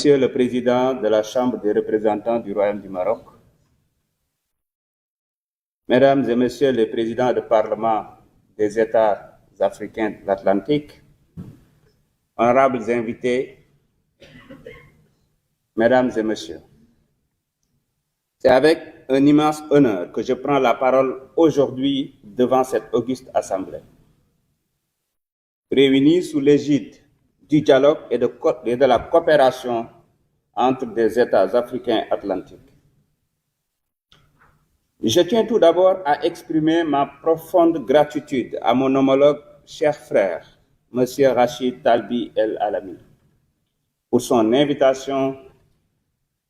Monsieur le Président de la Chambre des représentants du Royaume du Maroc, Mesdames et Messieurs les Présidents du Parlement des États africains de l'Atlantique, honorables invités, Mesdames et Messieurs, c'est avec un immense honneur que je prends la parole aujourd'hui devant cette auguste Assemblée. Réunis sous l'égide du dialogue et de la coopération entre des États africains atlantiques. Je tiens tout d'abord à exprimer ma profonde gratitude à mon homologue, cher frère, M. Rachid Talbi El Alami, pour son invitation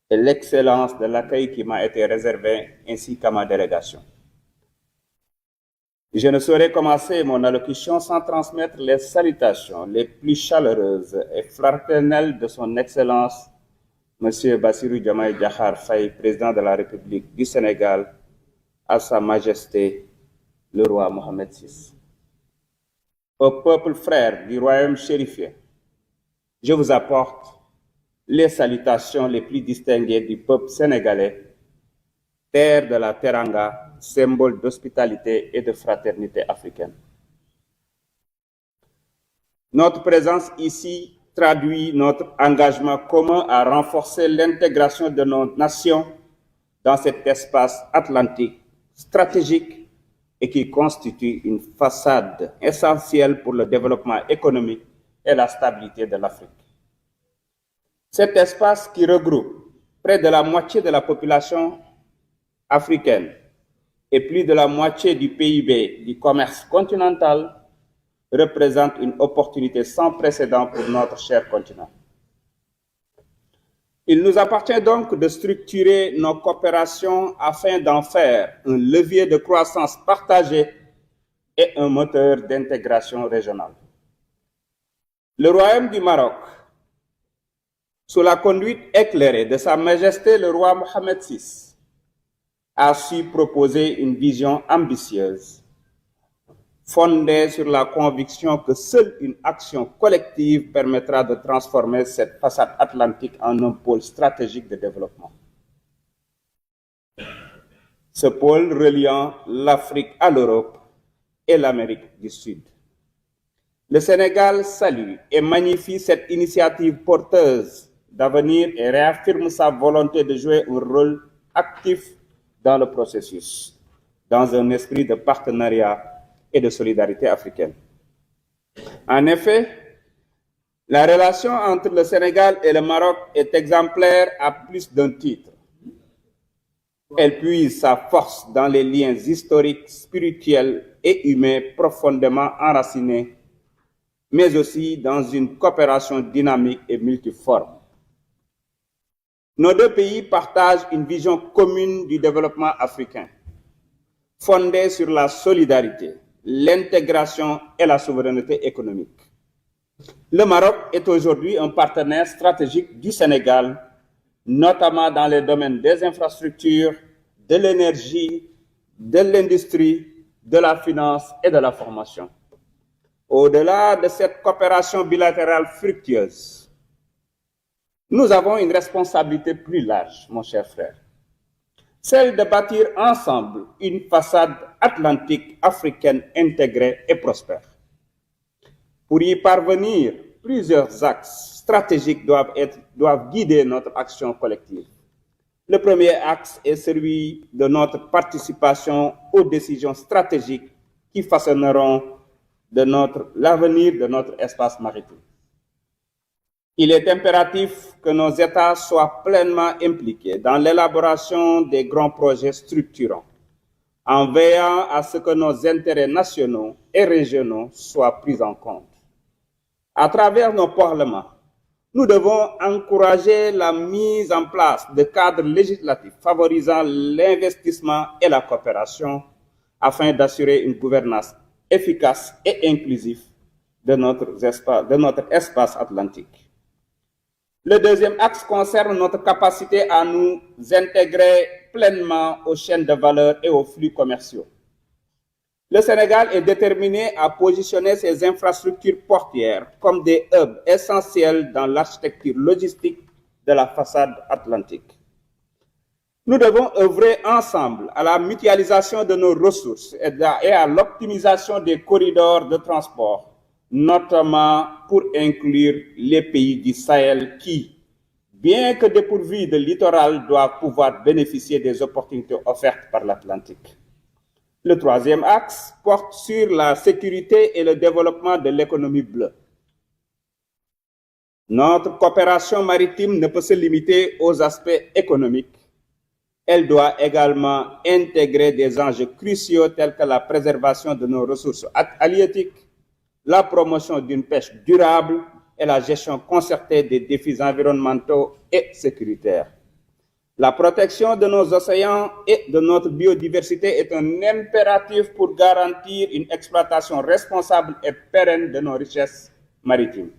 et l'excellence de l'accueil qui m'a été réservé, ainsi qu'à ma délégation. Je ne saurais commencer mon allocution sans transmettre les salutations les plus chaleureuses et fraternelles de son Excellence, M. Bassirou Diomaye Diakhar Faye, président de la République du Sénégal, à Sa Majesté le roi Mohamed VI. Au peuple frère du royaume chérifien, je vous apporte les salutations les plus distinguées du peuple sénégalais, terre de la Teranga, symbole d'hospitalité et de fraternité africaine. Notre présence ici traduit notre engagement commun à renforcer l'intégration de nos nations dans cet espace atlantique stratégique et qui constitue une façade essentielle pour le développement économique et la stabilité de l'Afrique. Cet espace qui regroupe près de la moitié de la population africaine et plus de la moitié du PIB du commerce continental représente une opportunité sans précédent pour notre cher continent. Il nous appartient donc de structurer nos coopérations afin d'en faire un levier de croissance partagée et un moteur d'intégration régionale. Le Royaume du Maroc, sous la conduite éclairée de Sa Majesté le roi Mohamed VI, a su proposer une vision ambitieuse, fondée sur la conviction que seule une action collective permettra de transformer cette façade atlantique en un pôle stratégique de développement. Ce pôle reliant l'Afrique à l'Europe et l'Amérique du Sud. Le Sénégal salue et magnifie cette initiative porteuse d'avenir et réaffirme sa volonté de jouer un rôle actif dans le processus, dans un esprit de partenariat et de solidarité africaine. En effet, la relation entre le Sénégal et le Maroc est exemplaire à plus d'un titre. Elle puise sa force dans les liens historiques, spirituels et humains profondément enracinés, mais aussi dans une coopération dynamique et multiforme. Nos deux pays partagent une vision commune du développement africain, fondée sur la solidarité, l'intégration et la souveraineté économique. Le Maroc est aujourd'hui un partenaire stratégique du Sénégal, notamment dans les domaines des infrastructures, de l'énergie, de l'industrie, de la finance et de la formation. Au-delà de cette coopération bilatérale fructueuse, nous avons une responsabilité plus large, mon cher frère, celle de bâtir ensemble une façade atlantique africaine intégrée et prospère. Pour y parvenir, plusieurs axes stratégiques doivent guider notre action collective. Le premier axe est celui de notre participation aux décisions stratégiques qui façonneront l'avenir de notre espace maritime. Il est impératif que nos États soient pleinement impliqués dans l'élaboration des grands projets structurants, en veillant à ce que nos intérêts nationaux et régionaux soient pris en compte. À travers nos parlements, nous devons encourager la mise en place de cadres législatifs favorisant l'investissement et la coopération afin d'assurer une gouvernance efficace et inclusive de notre espace atlantique. Le deuxième axe concerne notre capacité à nous intégrer pleinement aux chaînes de valeur et aux flux commerciaux. Le Sénégal est déterminé à positionner ses infrastructures portuaires comme des hubs essentiels dans l'architecture logistique de la façade atlantique. Nous devons œuvrer ensemble à la mutualisation de nos ressources et à l'optimisation des corridors de transport, notamment pour inclure les pays du Sahel qui, bien que dépourvus de littoral, doivent pouvoir bénéficier des opportunités offertes par l'Atlantique. Le troisième axe porte sur la sécurité et le développement de l'économie bleue. Notre coopération maritime ne peut se limiter aux aspects économiques. Elle doit également intégrer des enjeux cruciaux tels que la préservation de nos ressources halieutiques, la promotion d'une pêche durable et la gestion concertée des défis environnementaux et sécuritaires. La protection de nos océans et de notre biodiversité est un impératif pour garantir une exploitation responsable et pérenne de nos richesses maritimes.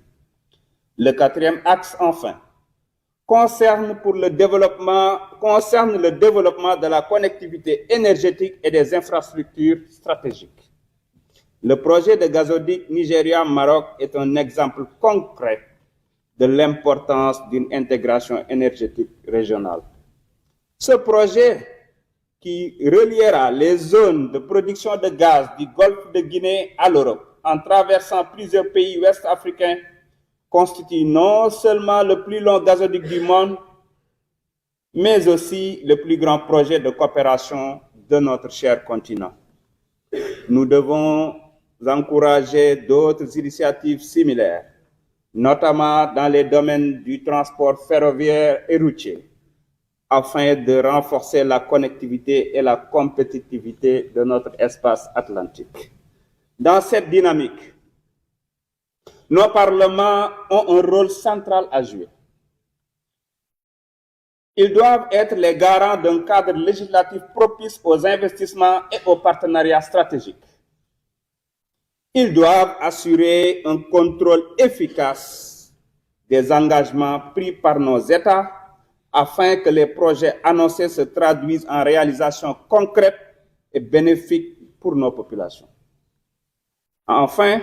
Le quatrième axe, enfin, concerne le développement de la connectivité énergétique et des infrastructures stratégiques. Le projet de gazoduc Nigeria-Maroc est un exemple concret de l'importance d'une intégration énergétique régionale. Ce projet, qui reliera les zones de production de gaz du Golfe de Guinée à l'Europe en traversant plusieurs pays ouest-africains, constitue non seulement le plus long gazoduc du monde, mais aussi le plus grand projet de coopération de notre cher continent. Nous devons encourager d'autres initiatives similaires, notamment dans les domaines du transport ferroviaire et routier, afin de renforcer la connectivité et la compétitivité de notre espace atlantique. Dans cette dynamique, nos parlements ont un rôle central à jouer. Ils doivent être les garants d'un cadre législatif propice aux investissements et aux partenariats stratégiques. Ils doivent assurer un contrôle efficace des engagements pris par nos États afin que les projets annoncés se traduisent en réalisations concrètes et bénéfiques pour nos populations. Enfin,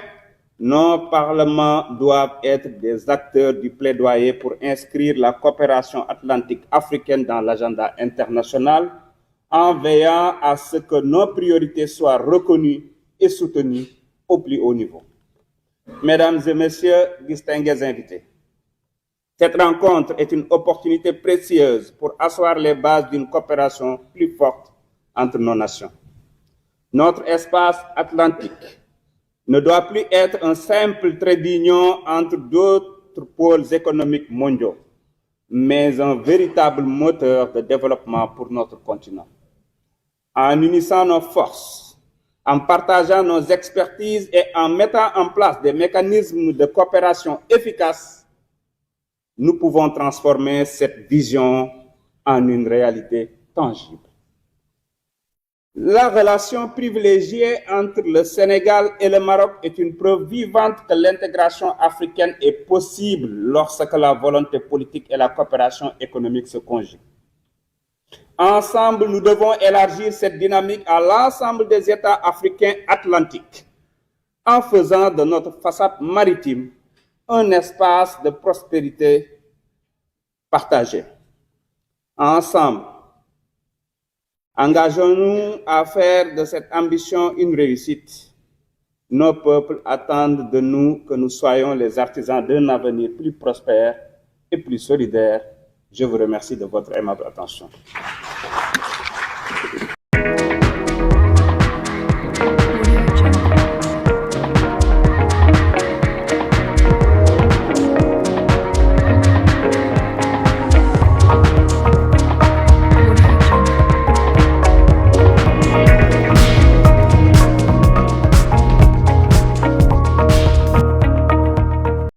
nos parlements doivent être des acteurs du plaidoyer pour inscrire la coopération atlantique africaine dans l'agenda international en veillant à ce que nos priorités soient reconnues et soutenues au plus haut niveau. Mesdames et messieurs, distingués invités, cette rencontre est une opportunité précieuse pour asseoir les bases d'une coopération plus forte entre nos nations. Notre espace atlantique ne doit plus être un simple trait d'union entre d'autres pôles économiques mondiaux, mais un véritable moteur de développement pour notre continent. En unissant nos forces, en partageant nos expertises et en mettant en place des mécanismes de coopération efficaces, nous pouvons transformer cette vision en une réalité tangible. La relation privilégiée entre le Sénégal et le Maroc est une preuve vivante que l'intégration africaine est possible lorsque la volonté politique et la coopération économique se conjuguent. Ensemble, nous devons élargir cette dynamique à l'ensemble des États africains atlantiques en faisant de notre façade maritime un espace de prospérité partagée. Ensemble, engageons-nous à faire de cette ambition une réussite. Nos peuples attendent de nous que nous soyons les artisans d'un avenir plus prospère et plus solidaire. Je vous remercie de votre aimable attention.